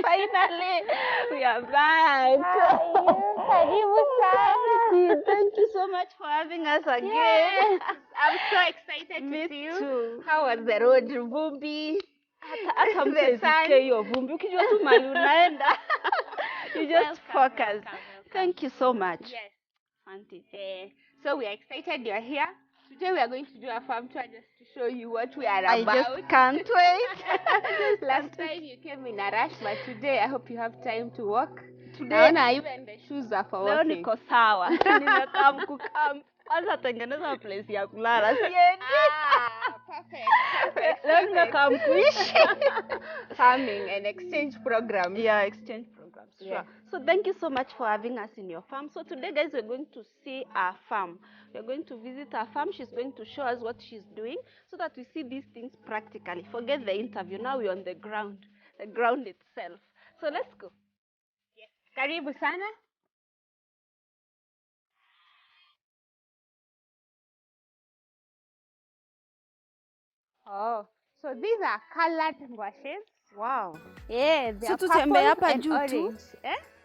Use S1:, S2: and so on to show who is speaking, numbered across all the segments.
S1: Finally, we are back. Thank you so much for having us again.
S2: Yes. I'm so excited to see you.
S1: Too.
S2: How was the road, vumbi?
S1: Hata msisikie hiyo vumbi, ukijua tu mahali unaenda. You just focus. Welcome. Thank you so much.
S2: Yes. So we are excited you're here. Today we are going to do a farm tour just to show you what we are about.
S1: I just can't wait.
S2: Last time you came in a rush, but today I hope you have time to walk.
S1: Today,
S2: Naona even the shoes are for walking.
S1: Leo niko sawa. Nimekaa mkukam. Kwanza tengeneza place ya kulala. Siendi.
S2: Perfect.
S1: Leo nimekaa mkuishi.
S2: Farming and exchange programs.
S1: Yeah, exchange programs. Sure.
S2: Yeah.
S1: So thank you so much for having us in your farm. So today, guys, we're going to see our farm. We're going to visit our farm. She's going to show us what she's doing so that we see these things practically. Forget the interview. Now we're on the ground itself. So let's go.
S2: Yes. Karibu sana. Oh, so these are colored squashes.
S1: Wow.
S2: Yeah, they
S1: So
S2: are
S1: tutembe
S2: purple
S1: hapa
S2: and
S1: juu tu?
S2: orange.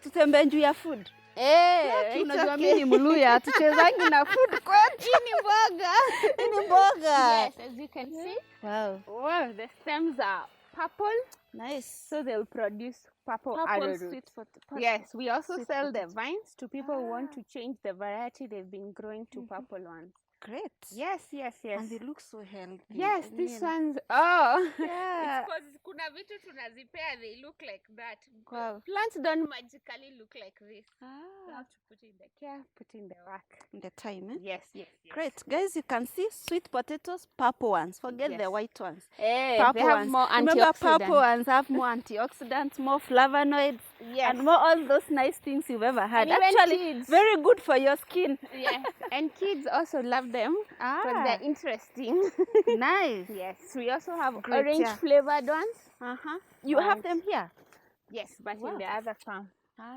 S1: Tutembe juu ya food.
S2: It's
S1: Unajua
S2: okay.
S1: mimi ni Mluya, tuchezangi na food kwetu.
S2: Hii ni mboga.
S1: Ni mboga.
S2: Yes, as you can see.
S1: Wow.
S2: Wow, the stems are purple,
S1: Nice.
S2: so they'll produce purple
S1: Purple
S2: arrowroot.
S1: sweet potato.
S2: Yes, we also
S1: sweet
S2: sell the
S1: potato.
S2: vines to people who want to change the variety they've been growing to purple ones.
S1: Great.
S2: Yes.
S1: And they look so healthy.
S2: Yes,
S1: I
S2: these
S1: mean,
S2: ones. Oh.
S1: Yeah.
S2: It's because kuna vitu tunazipea, they look like that.
S1: Wow.
S2: Plants don't magically look like this. You have to put in the care, put in the work.
S1: The time, eh?
S2: Yes.
S1: Great. Guys, you can see sweet potatoes, purple ones. Forget the
S2: Yes.
S1: white ones.
S2: Purple
S1: Purple
S2: they have
S1: ones.
S2: more
S1: Remember,
S2: antioxidants.
S1: purple ones have more antioxidants, more flavonoids,
S2: Yes.
S1: and more all those nice things you've ever had.
S2: And even
S1: Actually,
S2: kids.
S1: very good for your skin.
S2: Yes. And kids also love them because they're interesting.
S1: Nice.
S2: Yes. We also have
S1: Great,
S2: orange
S1: yeah.
S2: flavored ones.
S1: You have them here?
S2: Yes, but
S1: Wow.
S2: in the other farm.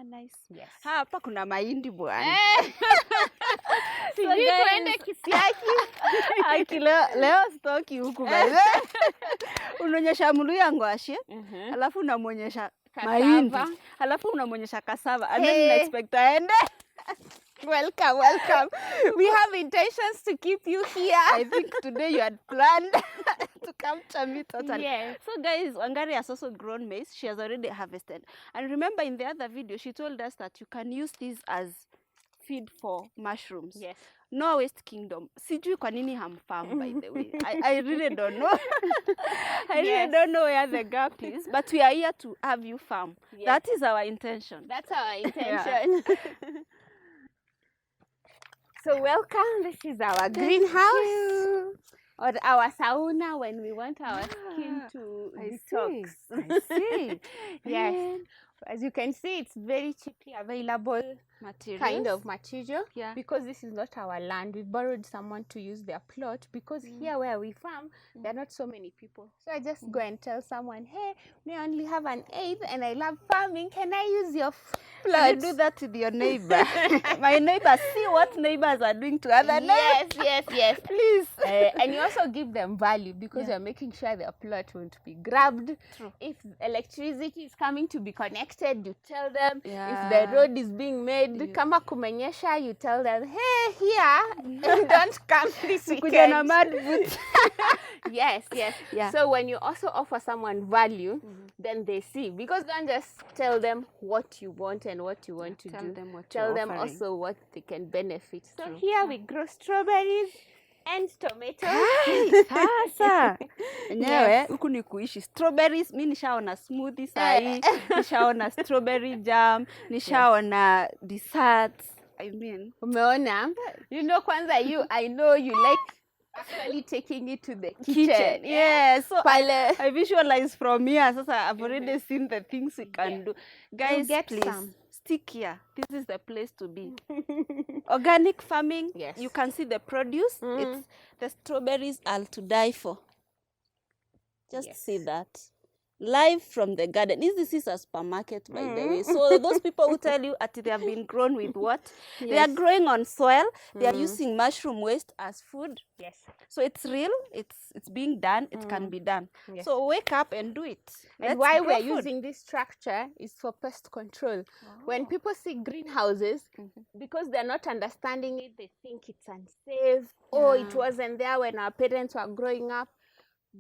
S1: Nice.
S2: Yes.
S1: Hapa kuna mahindi bwana.
S2: Sijui tuende Kisiaki.
S1: Aki leo stoki huku baze. Unaonyesha Mluya ngwashe, alafu unamwonyesha mahindi, alafu unamwonyesha cassava, and then you expect aende.
S2: Welcome. We have intentions to keep you here.
S1: I think today you had planned to capture me totally.
S2: Yes.
S1: So guys, Wangari has also grown maize. She has already harvested. And remember in the other video, she told us that you can use this as feed for mushrooms.
S2: Yes.
S1: No Waste Kingdom. Sijui kwa nini hamfarm, by the way. I really don't know. I really don't know where the gap is. But we are here to have you farm.
S2: Yes.
S1: That is our intention.
S2: That's our intention. So welcome. This is our greenhouse. Or our sauna when we want our skin to detox.
S1: I see.
S2: Yes. As you can see, it's very cheaply available kind of material.
S1: Yeah.
S2: Because this is not our land. We borrowed someone to use their plot because here where we farm, there are not so many people. So I just go and tell someone, hey, we only have an 8 and I love farming. Can I use your plot?
S1: Can you do that with your neighbor? My neighbor, see what neighbors are doing to other neighbors.
S2: Yes.
S1: Please.
S2: And you also give them value because you're making sure their plot won't be grabbed.
S1: True.
S2: If electricity is coming to be connected, you tell them.
S1: Yeah.
S2: If the road is being made, kama kumenyesha, you tell them, hey, here, don't come this weekend. Yes.
S1: Yeah.
S2: So when you also offer someone value, then they see. Because don't just tell them what you want and what you want to do. Tell them also what they can benefit. So here we grow strawberries and tomatoes.
S1: Sasa enyewe huku ni kuishi strawberries. Mimi nishaona smoothie sahi, nishaona strawberry jam, nishaona desserts. I mean,
S2: Umeona? You know, kwanza I know you like actually taking it to the kitchen.
S1: Yeah, so
S2: Pale.
S1: I visualize from here. Sasa I've already seen the things we can do. Guys,
S2: get
S1: please
S2: some.
S1: stick here. This is the place to be. Organic farming.
S2: Yes.
S1: You can see the produce. The strawberries are to die for. Just see that. live from the garden. This is a supermarket, by the way. So those people who tell you that they have been grown with what? Yes. They are growing on soil. They are using mushroom waste as food.
S2: Yes.
S1: So it's real. It's being done. It can be done. Yes. So wake up and do it.
S2: And why we're using this structure is for pest control. When people see greenhouses, because they're not understanding it, they think it's unsafe. Oh, it wasn't there when our parents were growing up.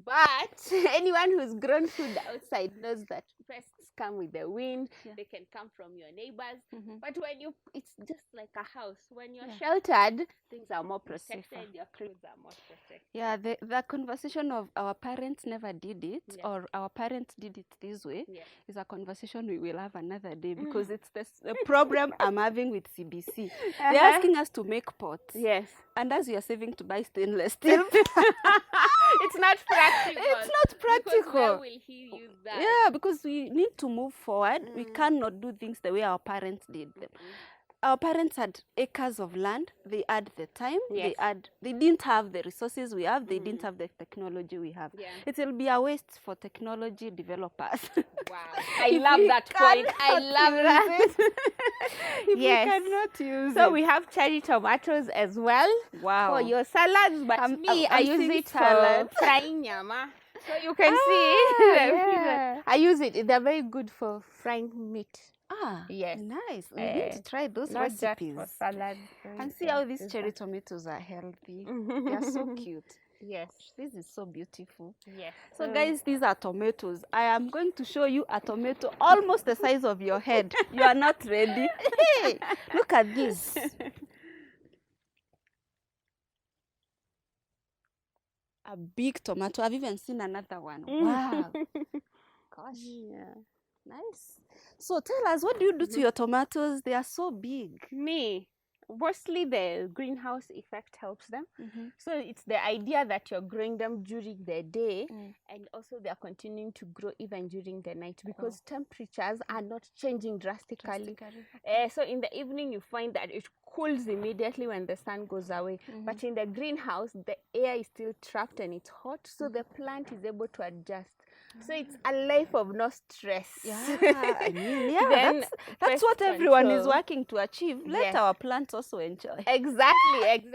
S2: But anyone who's grown food outside knows that pests come with the wind. They can come from your neighbors. But when it's just like a house. When you're sheltered, things are more protected. Your clothes are more protected.
S1: Yeah, the conversation of our parents never did it, or our parents did it this way, is a conversation we will have another day, because it's the problem I'm having with CBC. They're asking us to make pots.
S2: Yes.
S1: And as we are saving to buy stainless steel,
S2: it's not practical.
S1: It's not practical.
S2: Because where will he use that?
S1: Yeah, because we need to move forward. We cannot do things the way our parents did them. Our parents had acres of land. They had the time. Yes. They didn't have the resources we have. They didn't have the technology we have. Yeah. It will be a waste for technology developers.
S2: Wow. I love that point. I love that.
S1: If we cannot use it.
S2: So we have cherry tomatoes as well.
S1: Wow.
S2: For your salads, but I use it for frying nyama. So you can see. I use it. They're very good for frying meat.
S1: Yes. Nice. We need to try those recipes.
S2: For salad.
S1: And see how these cherry tomatoes are healthy. They are so cute.
S2: Yes.
S1: This is so beautiful.
S2: Yes.
S1: So guys, these are tomatoes. I am going to show you a tomato almost the size of your head. You are not ready. Hey, look at this. A big tomato. I've even seen another one. Wow. Gosh. Yeah. Nice. So tell us, what do you do to your tomatoes? They are so big.
S2: Mostly the greenhouse effect helps them. So it's the idea that you're growing them during the day, and also they're continuing to grow even during the night, because temperatures are not changing drastically. So in the evening you find that it cools immediately when the sun goes away. But in the greenhouse, the air is still trapped and it's hot, so the plant is able to adjust. So it's a life of no stress.
S1: Yeah, I mean, that's what everyone is working to achieve. Let our plants also enjoy.
S2: Exactly.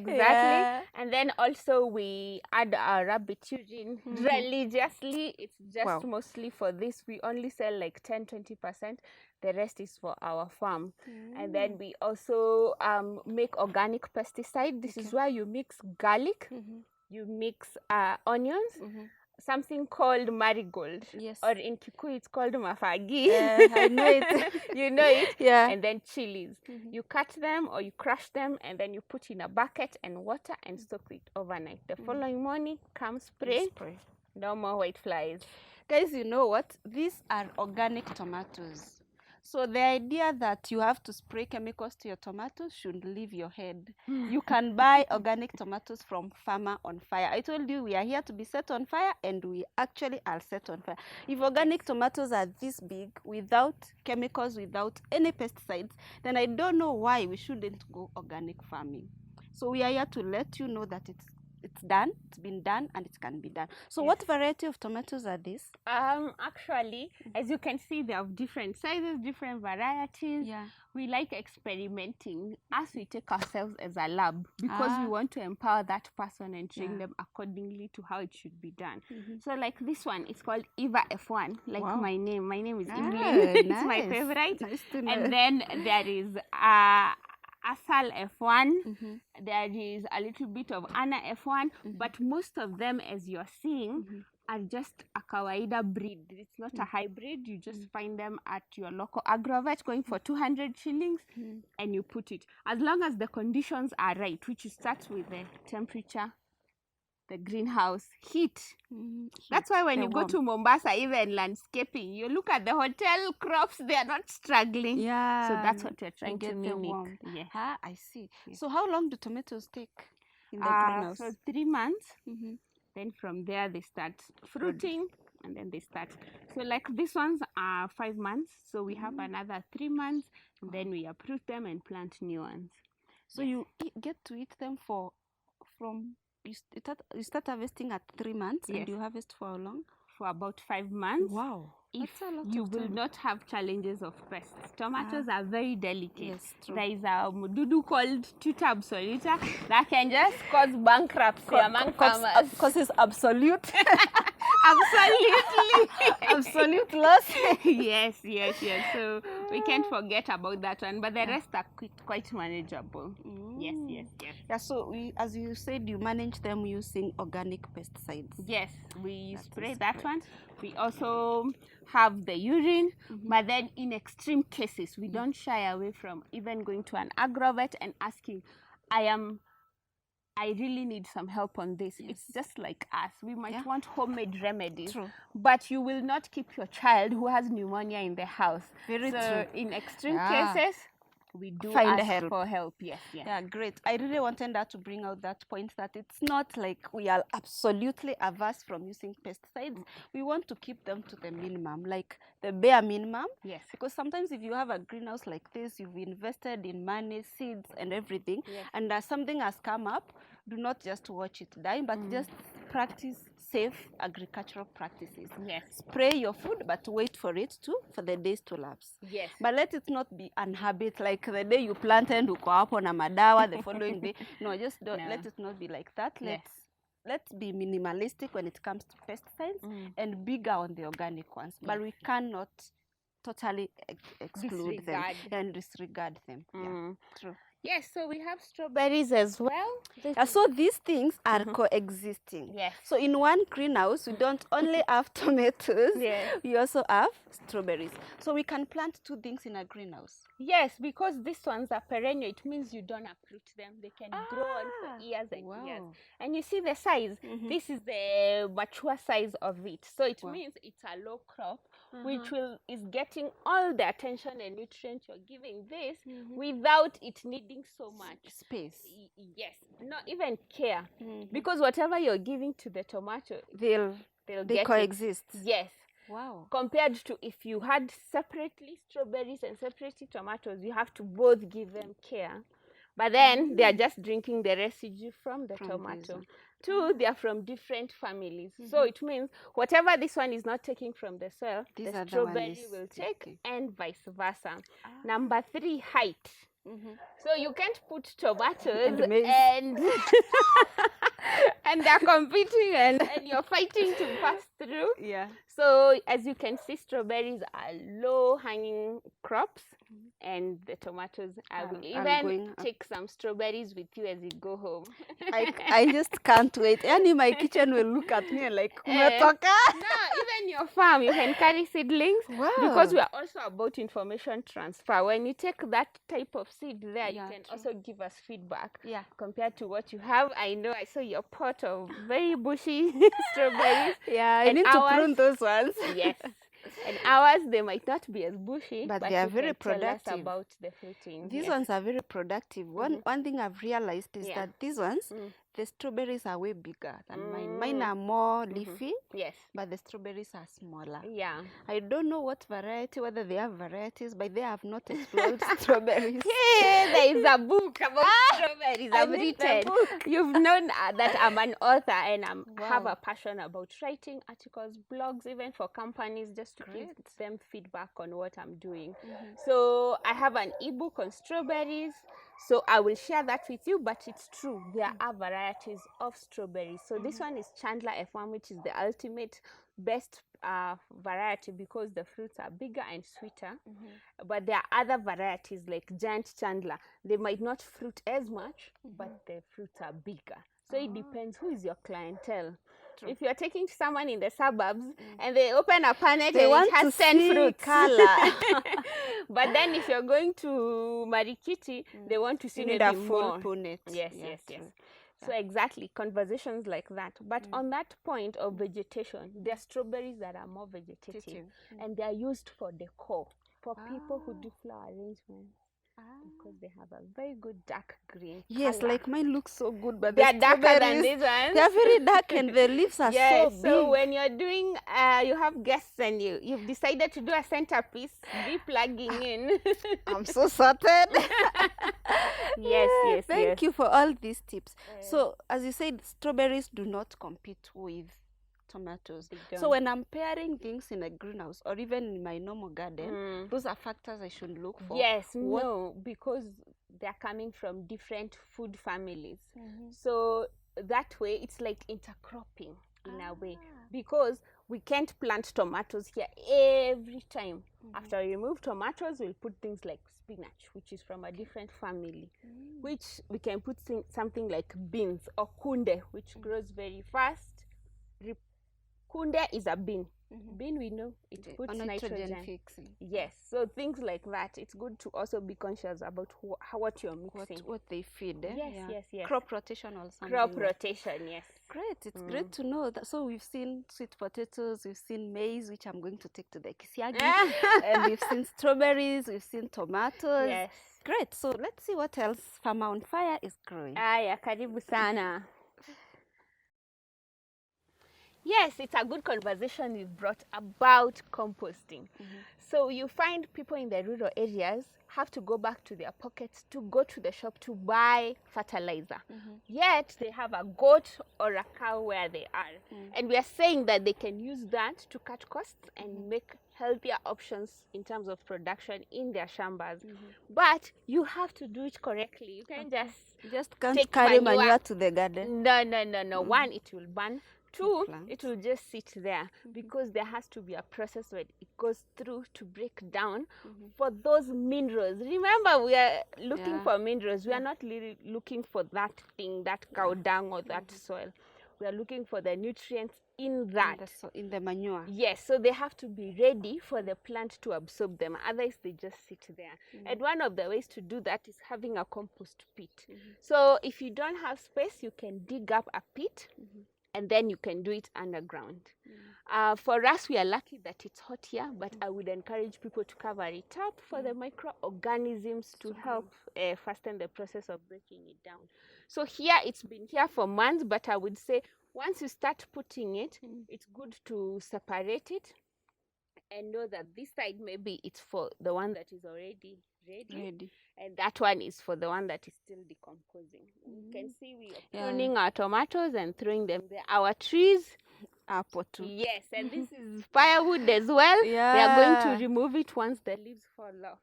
S2: Yeah. And then also we add our rabbit urine religiously. It's just mostly for this. We only sell like 10-20%. The rest is for our farm. And then we also make organic pesticide. This is where you mix garlic, you mix onions, something called marigold. Yes. Or in Kikuyu, it's called mafagi.
S1: I know it.
S2: You know it?
S1: Yeah.
S2: And then chilies. You cut them or you crush them, and then you put in a bucket and water and soak it overnight. The following morning, come spray. No more white flies.
S1: Guys, you know what? These are organic tomatoes. So the idea that you have to spray chemicals to your tomatoes should leave your head. You can buy organic tomatoes from Farmer on Fire. I told you we are here to be set on fire, and we actually are set on fire. If organic tomatoes are this big, without chemicals, without any pesticides, then I don't know why we shouldn't go organic farming. So we are here to let you know that it's done, it's been done, and it can be done. So what variety of tomatoes are these?
S2: Actually, as you can see, they have different sizes, different varieties. Yeah. We like experimenting as we take ourselves as a lab, because we want to empower that person and train them accordingly to how it should be done. So like this one, it's called Eva F1, like my name. My name is Evelyn. It's my favorite. Nice to know. And then there is Asal F1, there is a little bit of Anna F1, but most of them, as you're seeing, are just a kawaida breed. It's not a hybrid. You just find them at your local agrovet going for 200 shillings, and you put it. As long as the conditions are right, which starts with the temperature, the greenhouse, heat. That's why when you go to Mombasa, even landscaping, you look at the hotel crops, they are not struggling. Yeah. So that's what we're trying to mimic.
S1: Yeah. I see. Yeah. So how long do tomatoes take in the greenhouse?
S2: So 3 months. Then from there they start fruiting, and then they start. So like these ones are 5 months. So we have another 3 months, and then we uproot them and plant new ones.
S1: So you get to eat them from... You start harvesting at 3 months, and you harvest for how long?
S2: for about 5 months.
S1: Wow.
S2: If you will not have challenges of pests. Tomatoes are very delicate.
S1: Yes, true.
S2: There is a mududu called tuta absoluta that can just cause bankruptcy among farmers.
S1: Because it's absolute.
S2: Absolutely.
S1: Absolute loss.
S2: Yes. So we can't forget about that one, but the rest are quite manageable. Yes.
S1: Yeah, so as you said, you manage them using organic pesticides.
S2: Yes, we spray that one. We also have the urine, but then in extreme cases, we don't shy away from even going to an agrovet and asking, I really need some help on this. Yes. It's just like us. We might want homemade remedies. True. But you will not keep your child who has pneumonia in the house.
S1: Very true.
S2: In extreme cases, we do
S1: find
S2: ask for help. Yes.
S1: Yeah, great. I really wanted that to bring out that point that it's not like we are absolutely averse from using pesticides. We want to keep them to the minimum, like the bare minimum.
S2: Yes.
S1: Because sometimes if you have a greenhouse like this, you've invested in money, seeds, and everything, and something has come up, do not just watch it die, but just practice safe agricultural practices.
S2: Yes.
S1: Spray your food, but wait for the days to lapse.
S2: Yes.
S1: But let it not be an habit, like the day you planted, uko hapo na madawa, the following day. No, just don't. Let it not be like that. Let's be minimalistic when it comes to pesticides and bigger on the organic ones. Yes. But we cannot totally exclude them and disregard them. Yeah, true.
S2: Yes, so we have strawberries as well.
S1: So these things are coexisting.
S2: Yes.
S1: So in one greenhouse, we don't only have tomatoes, we also have strawberries. So we can plant two things in a greenhouse.
S2: Yes, because these ones are perennial. It means you don't uproot them. They can grow on for years and years. And you see the size. This is the mature size of it. So it means it's a low crop, which is getting all the attention and nutrients you're giving this without it needing so much
S1: space.
S2: Yes, not even care. Because whatever you're giving to the tomato, they
S1: coexist.
S2: Yes.
S1: Wow.
S2: Compared to if you had separately strawberries and separately tomatoes, you have to both give them care. But then they are just drinking the residue from the tomato. Two, they are from different families. So it means whatever this one is not taking from the soil, the strawberry will take, and vice versa. Number 3, height. So you can't put tomatoes and and they're competing and you're fighting to pass through.
S1: Yeah.
S2: So as you can see, strawberries are low hanging crops, and the tomatoes. I will even take some strawberries with you as you go home.
S1: I just can't wait. And in my kitchen will look at me and like, umetoka?
S2: No, even your farm, you can carry seedlings. Wow. Because we are also about information transfer. When you take that type of seed there, you can also give us feedback. Yeah. Compared to what you have. I know I saw your pot of very bushy strawberries.
S1: Yeah, I need to prune those ones.
S2: Yes. And ours, they might not be as bushy,
S1: but they are very productive.
S2: Tell us about the fruiting.
S1: These ones are very productive. One thing I've realized is that these ones, the strawberries are way bigger than mine. Mine are more leafy, but the strawberries are smaller.
S2: Yeah.
S1: I don't know what variety, whether they have varieties, but they have not explored strawberries.
S2: Hey, there is a book about strawberries I've written. You've known that I'm an author and I have a passion about writing articles, blogs, even for companies, just to give them feedback on what I'm doing. So I have an ebook on strawberries. So I will share that with you, but it's true. There are varieties of strawberries. So this one is Chandler F1, which is the ultimate best variety because the fruits are bigger and sweeter. But there are other varieties like Giant Chandler. They might not fruit as much, but the fruits are bigger. So it depends who is your clientele. If you're taking someone in the suburbs and they open a punnet
S1: they
S2: and it has 10 fruits.
S1: Color.
S2: But then if you're going to Marikiti, they want to see maybe
S1: a full
S2: more.
S1: punnet.
S2: Yes. So exactly, conversations like that. But on that point of vegetation, there are strawberries that are more vegetative. And they are used for decor, for people who do flower arrangements. Because they have a very good dark green color.
S1: Like mine looks so good, but
S2: they are darker than these ones.
S1: They are very dark and the leaves are so big.
S2: So when you're doing, you have guests and you've decided to do a centerpiece, be plugging in.
S1: I'm so sorted.
S2: Yes.
S1: Thank you for all these tips. So as you said, strawberries do not compete with tomatoes. So when I'm pairing things in a greenhouse or even in my normal garden, those are factors I should look for.
S2: Yes, no, because they're coming from different food families. So that way it's like intercropping in a way, because we can't plant tomatoes here every time. After we remove tomatoes, we'll put things like spinach, which is from a different family, which we can put something like beans or kunde, which grows very fast. Kunde is a bean. Bean, we know it puts nitrogen fixing. Yes, so things like that. It's good to also be conscious about what you're mixing.
S1: What they feed.
S2: Yes.
S1: Crop rotation or something.
S2: Crop rotation, yes.
S1: Great. It's great to know that. So we've seen sweet potatoes, we've seen maize, which I'm going to take to the Kisiagi, and we've seen strawberries, we've seen tomatoes.
S2: Yes.
S1: Great. So let's see what else Farmer on Fire is growing.
S2: Aya, karibu sana. Yes, it's a good conversation we've brought about composting. So you find people in the rural areas have to go back to their pockets to go to the shop to buy fertilizer. Yet they have a goat or a cow where they are. And we are saying that they can use that to cut costs and make healthier options in terms of production in their shambas. But you have to do it correctly. You can't
S1: just can't carry manure to the garden.
S2: No. One, it will burn. Two, it will just sit there because there has to be a process where it goes through to break down for those minerals. Remember, we are looking for minerals. We are not really looking for that thing, that cow dung or that soil. We are looking for the nutrients in that.
S1: In the manure.
S2: Yes, so they have to be ready for the plant to absorb them. Otherwise, they just sit there. And one of the ways to do that is having a compost pit. So if you don't have space, you can dig up a pit. And then you can do it underground. For us, we are lucky that it's hot here, but I would encourage people to cover it up for the microorganisms to help fasten the process of breaking it down. So here, it's been here for months, but I would say once you start putting it, it's good to separate it and know that this side maybe it's for the one that is already ready. And that one is for the one that is still decomposing. You can see we are pruning our tomatoes and throwing them there. Our trees,
S1: apple too.
S2: Yes, and this is firewood as well. We are going to remove it once the leaves fall off.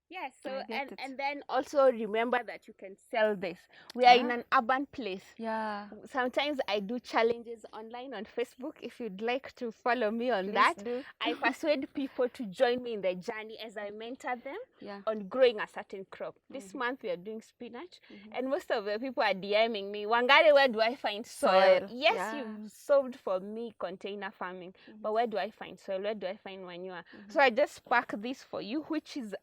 S2: Yes, so and then also remember that you can sell this. We are in an urban place. Sometimes I do challenges online on Facebook. If you'd like to follow me on that, I persuade people to join me in the journey as I mentor them on growing a certain crop. This month we are doing spinach, and most of the people are DMing me, Wangare, where do I find soil? Yes, you've solved for me container farming, but where do I find soil? Where do I find manure? So I just pack this for you, which is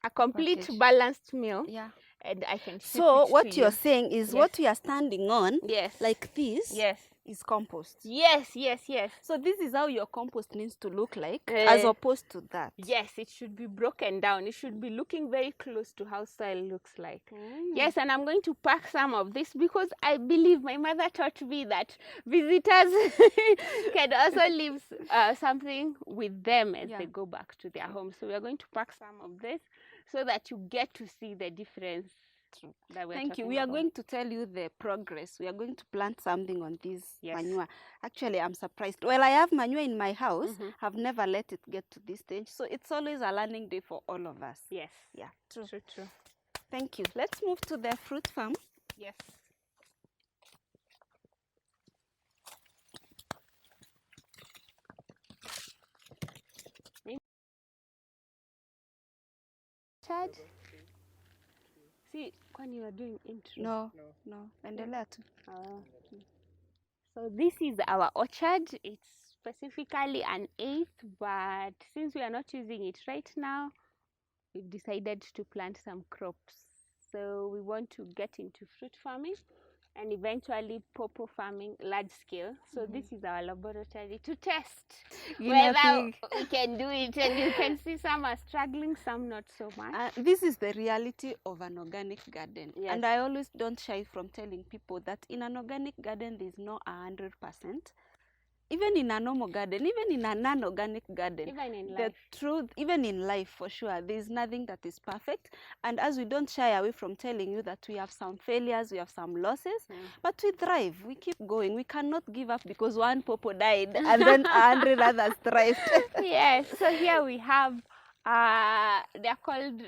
S2: a complete balanced meal. And I can
S1: so what you're saying is what we are standing on, like this, is compost.
S2: Yes.
S1: So this is how your compost needs to look like, as opposed to that.
S2: Yes, it should be broken down. It should be looking very close to how soil looks like. Yes, and I'm going to pack some of this because I believe my mother taught me that visitors can also leave something with them as they go back to their home. So we are going to pack some of this so that you get to see the difference.
S1: Thank you. We are going to tell you the progress. We are going to plant something on this manure. Actually, I'm surprised. Well, I have manure in my house. I've never let it get to this stage. So it's always a learning day for all of us.
S2: Yes.
S1: Yeah.
S2: True.
S1: Thank you. Let's move to the fruit farm.
S2: Yes. See, when you are doing intro.
S1: No. Endelea tu.
S2: So this is our orchard. It's specifically an 8th, but since we are not using it right now, we've decided to plant some crops. So we want to get into fruit farming and eventually pawpaw farming large scale. So this is our laboratory to test whether we can do it. And you can see some are struggling, some not so much.
S1: This is the reality of an organic garden. And I always don't shy from telling people that in an organic garden, there's no 100%. even in a normal garden, even in a non-organic garden,
S2: even in
S1: the
S2: life.
S1: truth, even in life for sure, there's nothing that is perfect. And as we don't shy away from telling you that we have some failures, we have some losses, but we thrive, we keep going. We cannot give up because one popo died and then 100 others thrived.
S2: Yes, so here we have, they're called,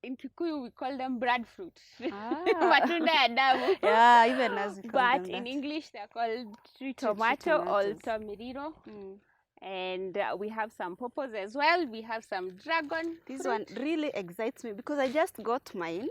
S2: in Kikuyu we call them breadfruit. Matunda ya damu.
S1: Yeah, even as we call
S2: but
S1: them
S2: in
S1: that.
S2: English they're called tree tomato or tomiriro. And we have some purples as well. We have some dragon
S1: This
S2: fruit.
S1: one really excites me because I just got mine.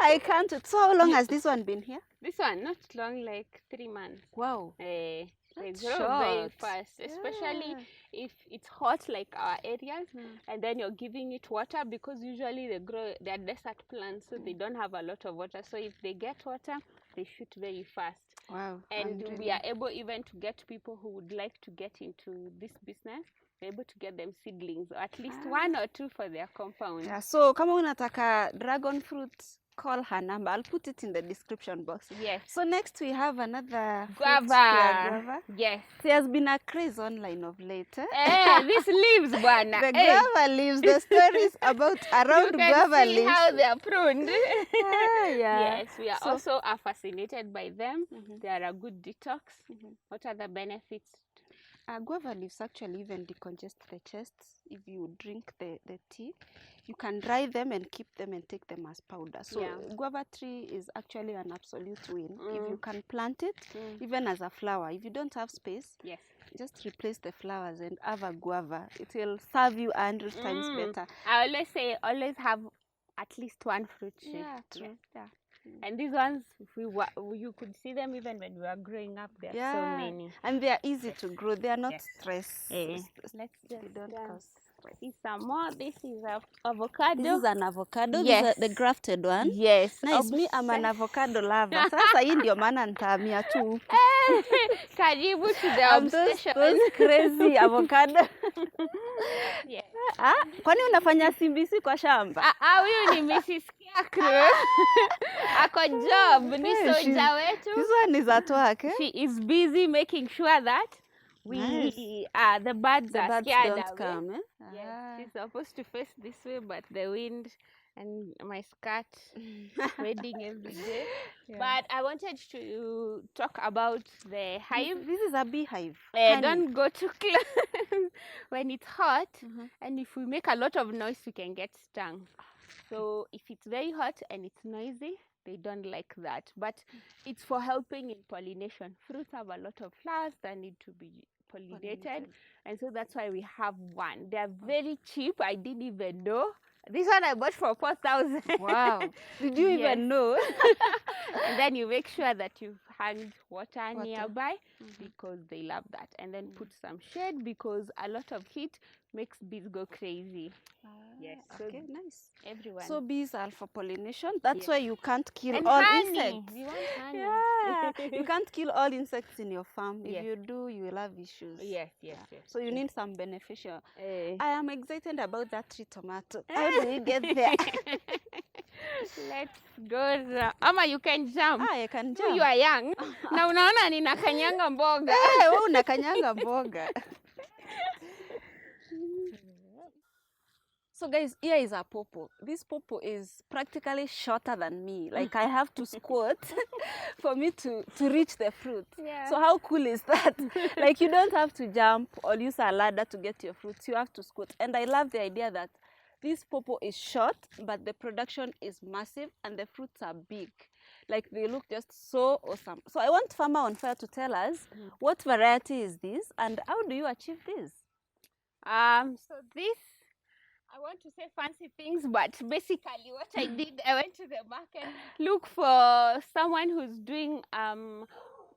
S1: I can't. So how long has this one been here?
S2: This one, not long, like 3 months.
S1: Wow.
S2: They
S1: That's
S2: grow very
S1: short.
S2: fast, especially if it's hot like our areas, and then you're giving it water, because usually they're desert plants, so they don't have a lot of water. So if they get water, they shoot very fast.
S1: Wow.
S2: And we are able even to get people who would like to get into this business. We're able to get them seedlings, or at least 1 or 2 for their compound.
S1: Yeah, so kama unataka dragon fruit, call her number. I'll put it in the description box.
S2: Yes.
S1: So next we have another
S2: Guava.
S1: Guava.
S2: Yes.
S1: There has been a craze online of late.
S2: This leaves, bwana.
S1: The guava leaves, the stories about around guava leaves.
S2: How they are pruned.
S1: Yeah.
S2: Yes, we are also fascinated by them. They are a good detox. What are the benefits?
S1: Guava leaves actually even decongest the chest. If you drink the tea, you can dry them and keep them and take them as powder. So guava tree is actually an absolute win. If you can plant it, even as a flower. If you don't have space, just replace the flowers and have a guava. It will serve you 100 times better.
S2: I always say, always have at least 1 fruit tree.
S1: Yeah, true. Yeah.
S2: And these ones, you could see them even when we were growing up. There are so many.
S1: And they are easy to grow. They are not stress.
S2: Let's
S1: they don't cause stress.
S2: See some more. This is an avocado.
S1: This is an avocado.
S2: Yes.
S1: This is the grafted one.
S2: Yes.
S1: Nice. Me, I'm an avocado lover. Sasa hii ndio maana nitahamia tu.
S2: Karibu to the obsession.
S1: Those crazy avocado.
S2: Yes.
S1: Kwani unafanya CBC kwa shamba?
S2: Huyu ni Mrs. Scarecrow. Ako job ni soja wetu.
S1: This one is at work.
S2: She is busy making sure that the birds are scared
S1: don't come.
S2: Yes, she's supposed to face this way, but the wind and my skirt wading every day. But I wanted to talk about the hive.
S1: This is a beehive.
S2: Don't go too close when it's hot, and if we make a lot of noise, we can get stung. So if it's very hot and it's noisy, they don't like that. But it's for helping in pollination. Fruits have a lot of flowers that need to be pollinated. And so that's why we have one. They're very cheap. I didn't even know. This one I bought for 4,000.
S1: Wow. Did you even know?
S2: And then you make sure that you've hanged water nearby, because they love that. And then put some shade, because a lot of heat makes bees go crazy. Yes. So
S1: Okay, nice.
S2: Everyone.
S1: So bees are for pollination. That's why you can't kill
S2: and
S1: all
S2: honey.
S1: insects.
S2: We want honey.
S1: Yeah. You can't kill all insects in your farm. If you do, you will have issues.
S2: Yes.
S1: So you need some beneficial. I am excited about that tree tomato. How do we get there?
S2: Let's go. Ama, you can jump.
S1: I can jump.
S2: You are young. Na unaona ninakanyanga mboga.
S1: Wewe unakanyanga mboga. So guys, here is a popo. This popo is practically shorter than me. Like I have to squat for me to reach the fruit.
S2: Yeah.
S1: So how cool is that? Like you don't have to jump or use a ladder to get your fruits. You have to squat. And I love the idea that this popo is short, but the production is massive and the fruits are big. Like they look just so awesome. So I want Farmer on Fire to tell us what variety is this and how do you achieve this?
S2: So this, I want to say fancy things, but basically what I did, I went to the market, look for someone who's doing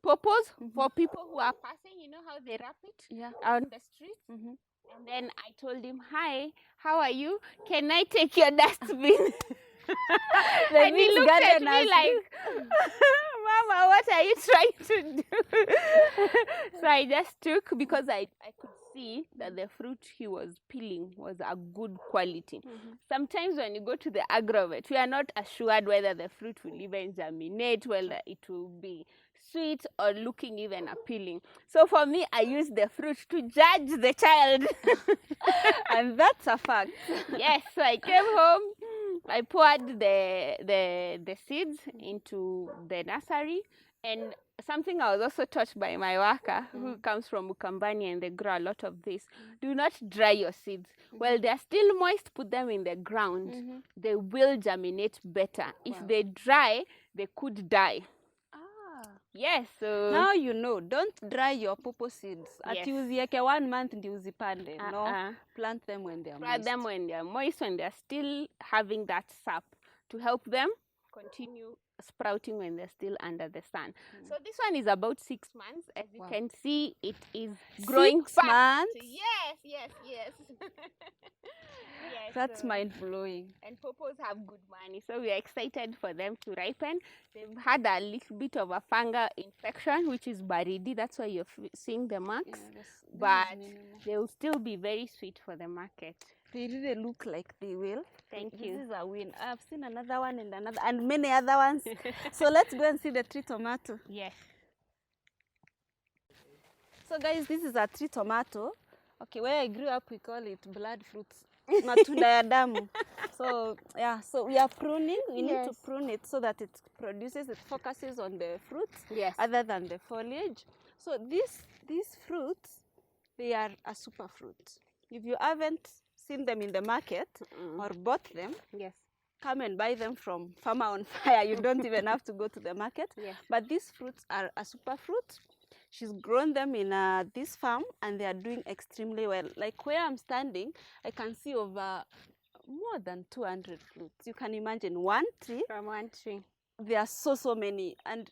S2: purpose for people who are passing. You know how they wrap it on the street? And then I told him, hi, how are you? Can I take your dustbin? And he looked at me like, Mama, what are you trying to do? So I just took, because I could see that the fruit he was peeling was a good quality. Sometimes when you go to the agrovet, we are not assured whether the fruit will even germinate, whether it will be sweet or looking even appealing. So for me, I use the fruit to judge the child.
S1: And that's a fact.
S2: Yes, so I came home, I poured the seeds into the nursery, and something I was also taught by my worker who comes from Ukambani, and they grow a lot of this. Do not dry your seeds. While they're still moist, put them in the ground. They will germinate better. If they dry, they could die. Yes, so
S1: now you know, don't dry your popo seeds. Ati uzieke 1 month ndi uzipande. No, plant them when they are moist.
S2: Plant them when they are moist, when they are still having that sap to help them continue sprouting when they're still under the sun. So this one is about 6 months. As you can see, it is growing
S1: 6 months?
S2: Yes.
S1: That's mind-blowing.
S2: And popos have good money, so we are excited for them to ripen. They've had a little bit of a fungal infection, which is baridi. That's why you're seeing the marks. But they will still be very sweet for the market.
S1: They really look like they will.
S2: Thank you.
S1: This is a win. I've seen another one and many other ones. So let's go and see the tree tomato.
S2: Yes.
S1: So guys, this is a tree tomato. Okay, where I grew up, we call it blood fruits. Matunda ya damu. So yeah, so we are pruning. We need to prune it so that it focuses on the fruits other than the foliage. So these fruits, they are a super fruit. If you haven't seen them in the market or bought them, come and buy them from Farmer on Fire. You don't even have to go to the market. But these fruits are a super fruit. She's grown them in this farm, and they are doing extremely well. Like where I'm standing, I can see over more than 200 fruits. You can imagine one tree.
S2: From one tree.
S1: There are so many, and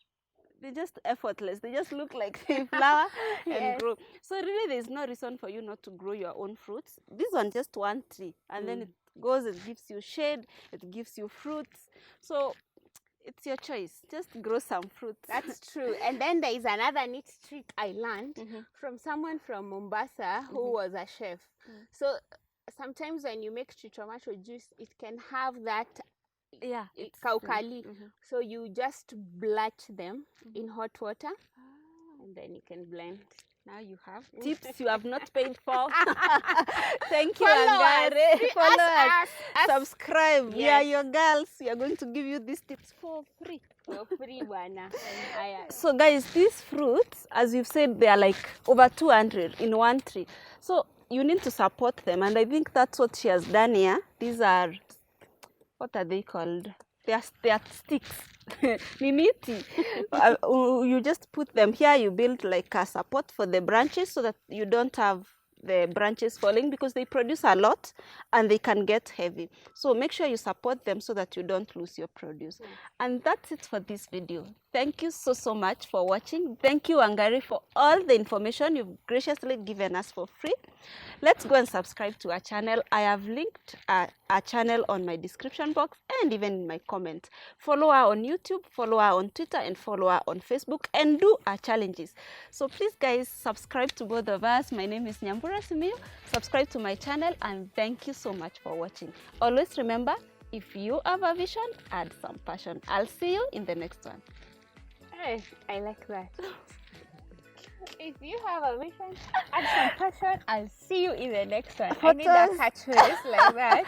S1: they're just effortless. They just look like they flower and grow. So really, there's no reason for you not to grow your own fruits. This one, just one tree, and then it goes, it gives you shade, it gives you fruits. So it's your choice. Just grow some fruits.
S2: That's true. And then there is another neat trick I learned from someone from Mombasa who was a chef. So sometimes when you make tomato juice, it can have that kaukali. So you just blatch them in hot water, and then you can blend.
S1: Now you have tips you have not paid for. Thank you,
S2: Follow
S1: Angare. Follow us. Subscribe.
S2: Yes.
S1: We are your girls. We are going to give you these tips for free.
S2: For free, Wana.
S1: So guys, these fruits, as you've said, they are like over 200 in one tree. So you need to support them, and I think that's what she has done here. These are, what are they called? They are sticks. Mimiti. You just put them here. You build like a support for the branches so that you don't have the branches falling, because they produce a lot and they can get heavy. So make sure you support them so that you don't lose your produce. And that's it for this video. Thank you so much for watching. Thank you, Angari, for all the information you've graciously given us for free. Let's go and subscribe to our channel. I have linked our channel on my description box and even in my comments. Follow her on YouTube, follow her on Twitter, and follow her on Facebook, and do our challenges. So please guys, subscribe to both of us. My name is Nyambura Simiyu. Subscribe to my channel, and thank you so much for watching. Always remember, if you have a vision, add some passion. I'll see you in the next one.
S2: Hey, I like that. If you have a vision, add some passion. I'll see you in the next one. I need a catchphrase like that.